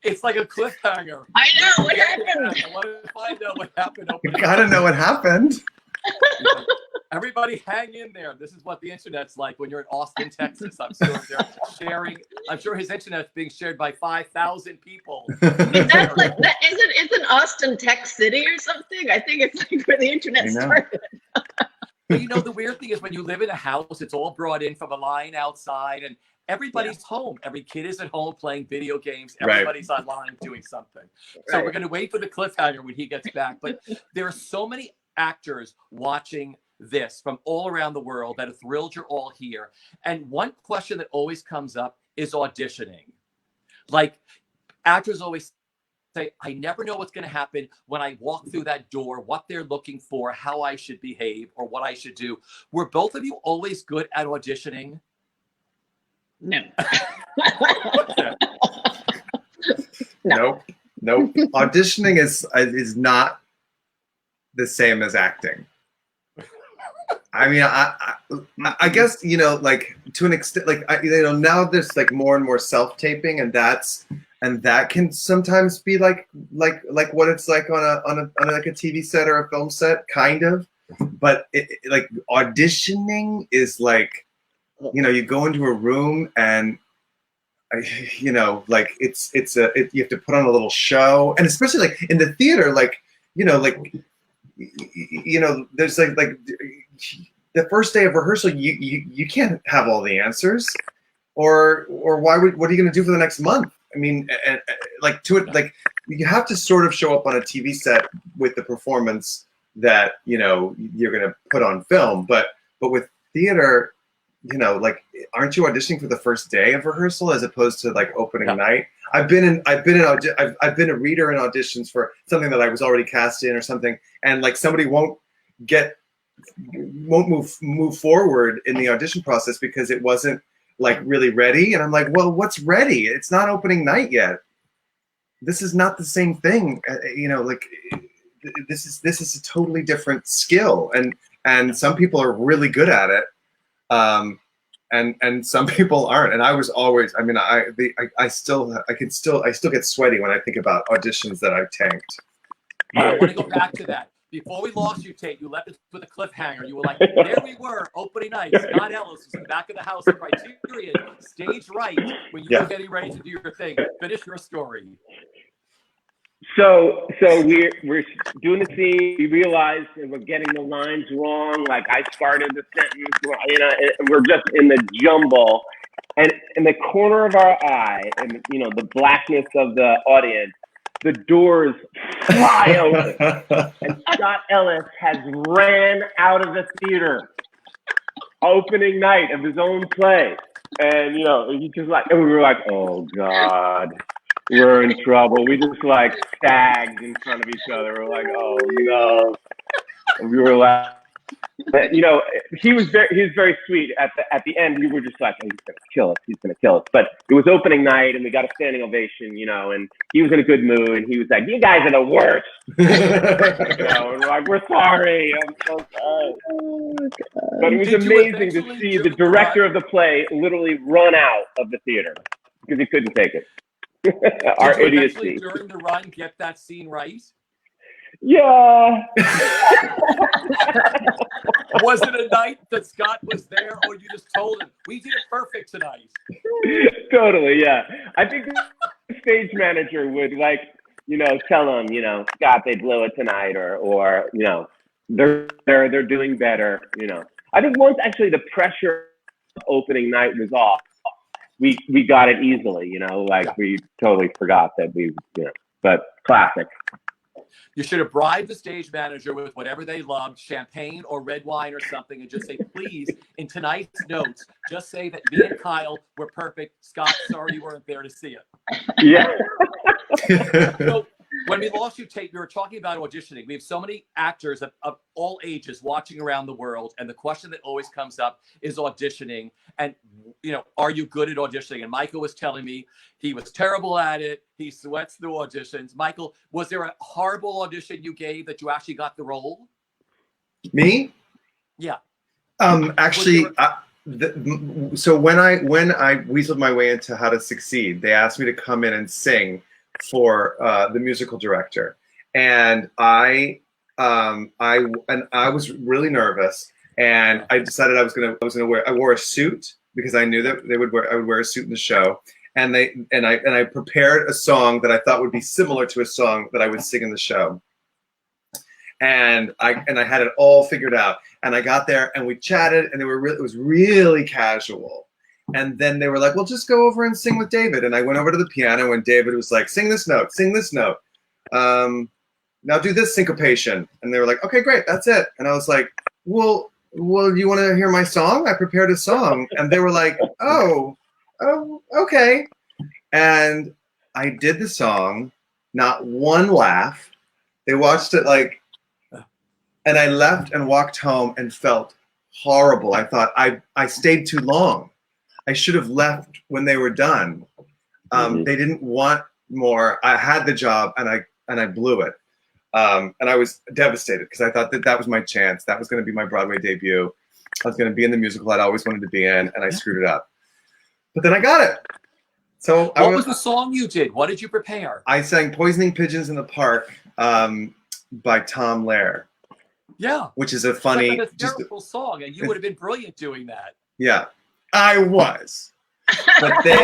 It's like a cliffhanger. I know what happened. I want to find out what happened. You gotta know what happened. Everybody hang in there. This is what the internet's like when you're in Austin, Texas. I'm sure they're sharing. I'm sure his internet's being shared by 5,000 people. That's like, isn't Austin Tech City or something? I think it's like where the internet started. But the weird thing is when you live in a house, it's all brought in from a line outside, and everybody's home. Every kid is at home playing video games. Everybody's online doing something. So we're going to wait for the cliffhanger when he gets back. But there are so many actors watching this from all around the world that have thrilled you're all here. And one question that always comes up is auditioning. Like, actors always say, "I never know what's going to happen when I walk through that door, what they're looking for, how I should behave, or what I should do." Were both of you always good at auditioning? No. Nope. Auditioning is not the same as acting. I mean, I guess, like, to an extent, like, now there's like more and more self-taping, and that can sometimes be like what it's like on like a TV set or a film set, kind of. But like auditioning is like, you go into a room and like you have to put on a little show, and especially like in the theater, like there's like the first day of rehearsal, you can't have all the answers, or what are you going to do for the next month? I mean, and like you have to sort of show up on a TV set with the performance that you're going to put on film, but with theater, like, aren't you auditioning for the first day of rehearsal as opposed to like opening night? I've been a reader in auditions for something that I was already cast in or something, and like somebody won't move forward in the audition process because it wasn't like really ready, and I'm like, well, what's ready? It's not opening night yet. This is not the same thing, like this is a totally different skill, and some people are really good at it, and some people aren't. And I was always, I mean, I still get sweaty when I think about auditions that I've tanked. I want to go back to that. Before we lost you, Tate, you left us with a cliffhanger. You were like, there we were, opening night. Scott Ellis was in the back of the house at Criterion, stage right, when you were getting ready to do your thing. Finish your story. So we're doing the scene. We realized that we're getting the lines wrong. Like I started the sentence, you know, and we're just in the jumble. And in the corner of our eye, and you know, the blackness of the audience, the doors fly open, and Scott Ellis has ran out of the theater, opening night of his own play, and you know, he just like, and we were like, oh God, we're in trouble. We just like sagged in front of each other. We're like, oh no, and we were like, you know, he was very sweet. At the end, we were just like, oh, he's gonna kill us. He's gonna kill us. But it was opening night, and we got a standing ovation, you know. And he was in a good mood, and he was like, "You guys are the worst." You know, and we're like, "We're sorry. I'm so sorry." But it was amazing to see the director of the play literally run out of the theater because he couldn't take it. Our idiocy. During the run, get that scene right. Yeah. Was it a night that Scott was there, or you just told him, we did it perfect tonight? Totally, yeah. I think the stage manager would, like, you know, tell him, you know, Scott, they blew it tonight, or you know, they're doing better, you know. I think once actually the pressure of opening night was off, we got it easily, you know, like we totally forgot that we, you know, but classic. You should have bribed the stage manager with whatever they loved, champagne or red wine or something, and just say, please, in tonight's notes, just say that me and Kyle were perfect. Scott, sorry you weren't there to see it. Yeah. So when we lost you, Tate, we were talking about auditioning. We have so many actors of all ages watching around the world, and the question that always comes up is auditioning. And, you know, are you good at auditioning? And Michael was telling me he was terrible at it. He sweats through auditions. Michael, was there a horrible audition you gave that you actually got the role? Me? Yeah. Actually, so when I weaseled my way into How to Succeed, they asked me to come in and sing for the musical director, and I was really nervous, and I decided I was gonna wear. I wore a suit because I knew that I would wear a suit in the show, and I prepared a song that I thought would be similar to a song that I would sing in the show, and I had it all figured out, and I got there and we chatted, and it was really casual. And then they were like, well, just go over and sing with David. And I went over to the piano, and David was like, sing this note, sing this note. Now do this syncopation. And they were like, okay, great, that's it. And I was like, well, you want to hear my song? I prepared a song. And they were like, oh, okay. And I did the song, not one laugh. They watched it and I left and walked home and felt horrible. I thought I stayed too long. I should have left when they were done. They didn't want more. I had the job, and I blew it. And I was devastated because I thought that was my chance. That was going to be my Broadway debut. I was going to be in the musical I'd always wanted to be in, and I screwed it up. But then I got it. So what was the song you did? What did you prepare? I sang "Poisoning Pigeons in the Park" by Tom Lehrer. Yeah, which is a funny, like a hysterical song, and you would have been brilliant doing that. Yeah. I was, but they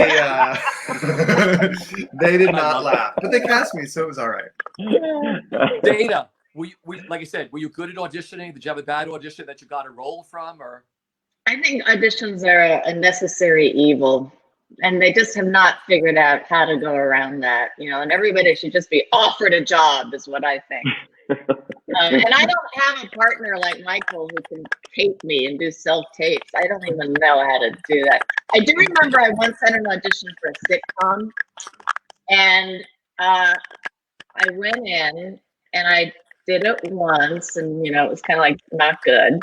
did not laugh. But they cast me, so it was all right. Dana, like I said, were you good at auditioning? Did you have a bad audition that you got a role from, or? I think auditions are a necessary evil, and they just have not figured out how to go around that. You know, and everybody should just be offered a job, is what I think. And I don't have a partner like Michael who can tape me and do self-tapes. I don't even know how to do that. I do remember I once had an audition for a sitcom, and I went in and I did it once, and you know, it was kind of like not good.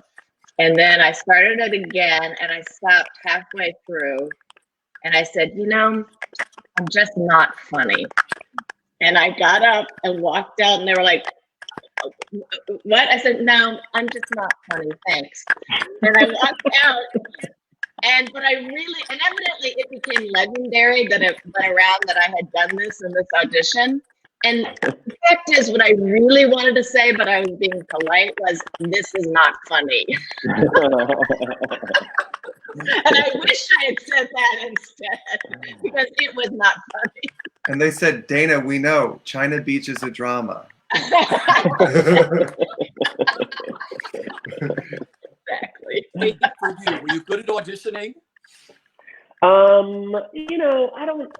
And then I started it again, and I stopped halfway through, and I said, you know, I'm just not funny. And I got up and walked out, and they were like, what? I said, no, I'm just not funny, thanks. And I walked out. But I really, and evidently it became legendary that it went around that I had done this in this audition. And the fact is, what I really wanted to say, but I was being polite, was, this is not funny. And I wish I had said that instead, because it was not funny. And they said, Dana, we know China Beach is a drama. Exactly. Hey, for you, were you good at auditioning? You know, I don't,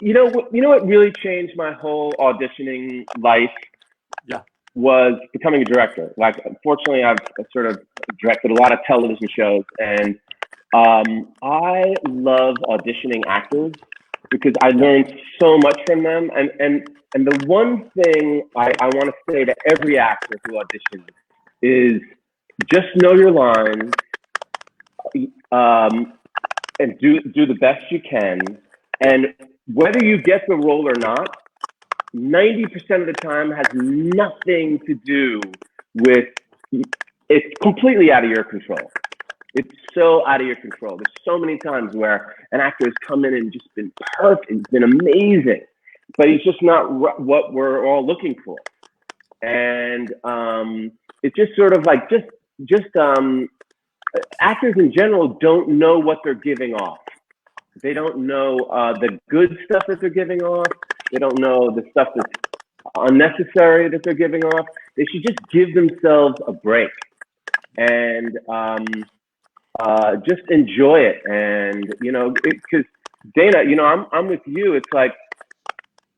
you know what really changed my whole auditioning life? Yeah. Was becoming a director. Like, fortunately, I've sort of directed a lot of television shows, and I love auditioning actors because I learned so much from them. And the one thing I want to say to every actor who auditions is just know your lines, and do the best you can. And whether you get the role or not, 90% of the time has nothing to do with, it's completely out of your control. It's so out of your control. There's so many times where an actor has come in and just been perfect, it's been amazing, but he's just not what we're all looking for. And it's just sort of like, actors in general don't know what they're giving off. They don't know the good stuff that they're giving off. They don't know the stuff that's unnecessary that they're giving off. They should just give themselves a break and just enjoy it. And, you know, because Dana, you know, I'm with you. It's like,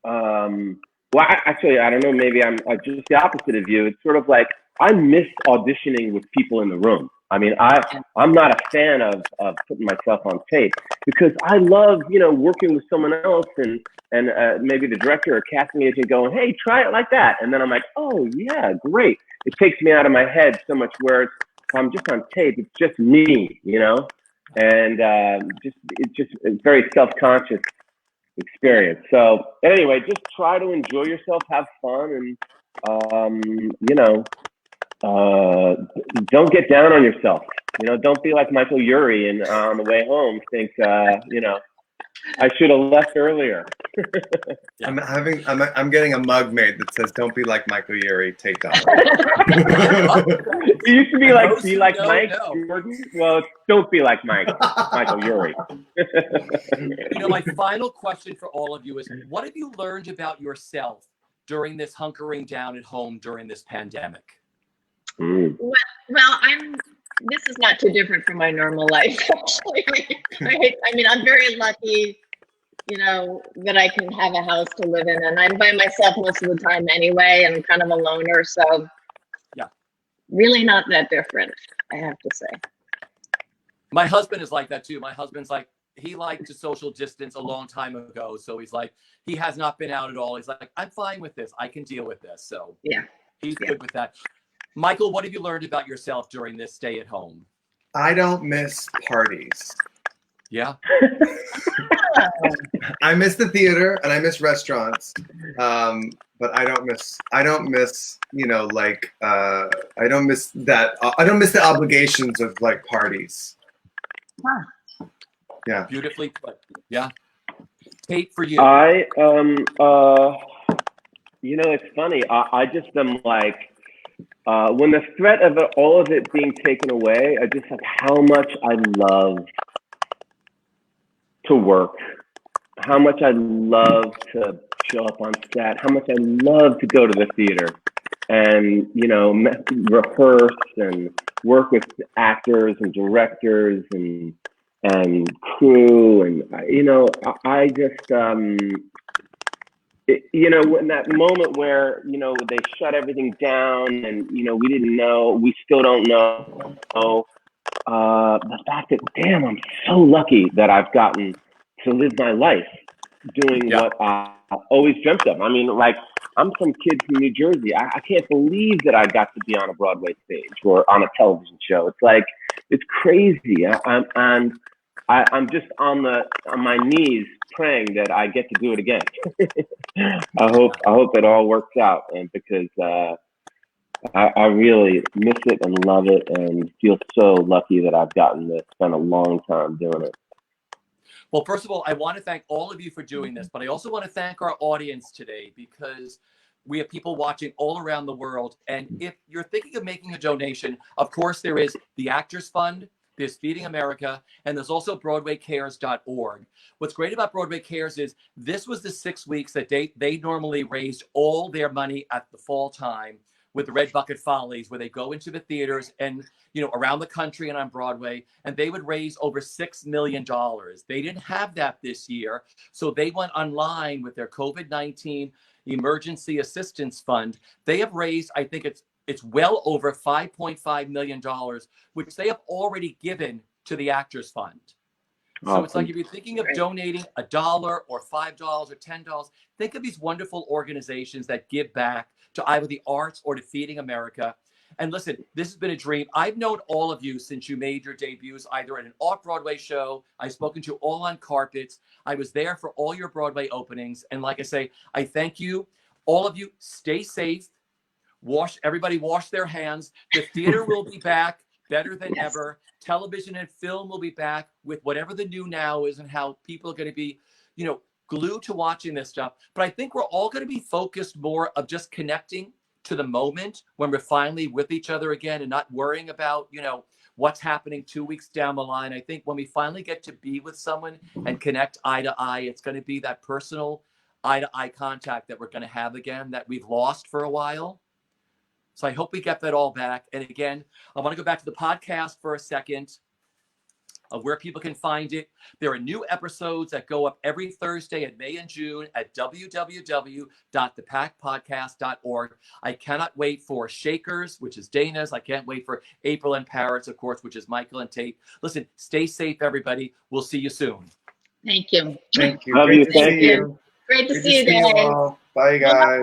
well, actually, I don't know, maybe I'm just the opposite of you. It's sort of like, I miss auditioning with people in the room. I mean, I'm not a fan of putting myself on tape because I love, you know, working with someone else and maybe the director or casting agent going, hey, try it like that. And then I'm like, oh, yeah, great. It takes me out of my head so much where if I'm just on tape, it's just me, you know, and it's very self-conscious experience. So anyway, just try to enjoy yourself, have fun, and, you know, don't get down on yourself. You know, don't be like Michael Urie and on the way home think, you know, I should have left earlier. I'm getting a mug made that says, "Don't be like Michael Urie, take dollars." It used to be like, be like Mike Jordan. Well, don't be like Michael Urie. You know, my final question for all of you is, what have you learned about yourself during this hunkering down at home during this pandemic? Well, this is not too different from my normal life, actually. Right? I mean, I'm very lucky, you know, that I can have a house to live in, and I'm by myself most of the time anyway, and I'm kind of a loner, so yeah, really not that different, I have to say. My husband is like that too. My husband's like, he liked to social distance a long time ago, so he's like, he has not been out at all. He's like, I'm fine with this. I can deal with this. So yeah, he's good with that. Michael, what have you learned about yourself during this stay at home? I don't miss parties. Yeah. I miss the theater and I miss restaurants. But I don't miss, you know, like, I don't miss that. I don't miss the obligations of like parties. Huh. Yeah. Beautifully put. Yeah. Tate, for you. You know, it's funny. I just am like, when the threat of all of it being taken away, I just like how much I love to work, how much I love to show up on set, how much I love to go to the theater and, you know, rehearse and work with actors and directors and crew. And, you know, I just, you know, in that moment where, you know, they shut everything down and, you know, we still don't know, the fact that, damn, I'm so lucky that I've gotten to live my life doing what I always dreamt of. I mean, like, I'm some kid from New Jersey. I can't believe that I got to be on a Broadway stage or on a television show. It's like, it's crazy. I'm just on my knees praying that I get to do it again. I hope it all works out, and because I really miss it and love it, and feel so lucky that I've gotten to spend a long time doing it. Well, first of all, I want to thank all of you for doing this, but I also want to thank our audience today, because we have people watching all around the world. And if you're thinking of making a donation, of course, there is the Actors Fund, there's Feeding America, and there's also BroadwayCares.org. What's great about Broadway Cares is this was the 6 weeks that they normally raised all their money at the fall time with the Red Bucket Follies, where they go into the theaters and, you know, around the country and on Broadway, and they would raise over $6 million. They didn't have that this year, so they went online with their COVID-19 Emergency Assistance Fund. They have raised, I think it's well over $5.5 million, which they have already given to the Actors Fund. So it's like, if you're thinking of donating $1 or $5 or $10, think of these wonderful organizations that give back to either the arts or to Feeding America. And listen, this has been a dream. I've known all of you since you made your debuts, either at an off-Broadway show. I've spoken to you all on carpets. I was there for all your Broadway openings. And like I say, I thank you. All of you, stay safe. Everybody wash their hands. The theater will be back better than ever. Television and film will be back with whatever the new now is, and how people are going to be, you know, glued to watching this stuff. But I think we're all going to be focused more of just connecting to the moment when we're finally with each other again, and not worrying about, you know, what's happening 2 weeks down the line. I think when we finally get to be with someone and connect eye to eye, it's going to be that personal eye to eye contact that we're going to have again, that we've lost for a while. So I hope we get that all back. And again, I want to go back to the podcast for a second, of where people can find it. There are new episodes that go up every Thursday in May and June at www.thepackpodcast.org. I cannot wait for Shakers, which is Dana's. I can't wait for April and Parrots, of course, which is Michael and Tate. Listen, stay safe, everybody. We'll see you soon. Thank you. Thank you. Love Great you. to Thank see you. you. Great to Good see you to see you guys. all. Bye, guys.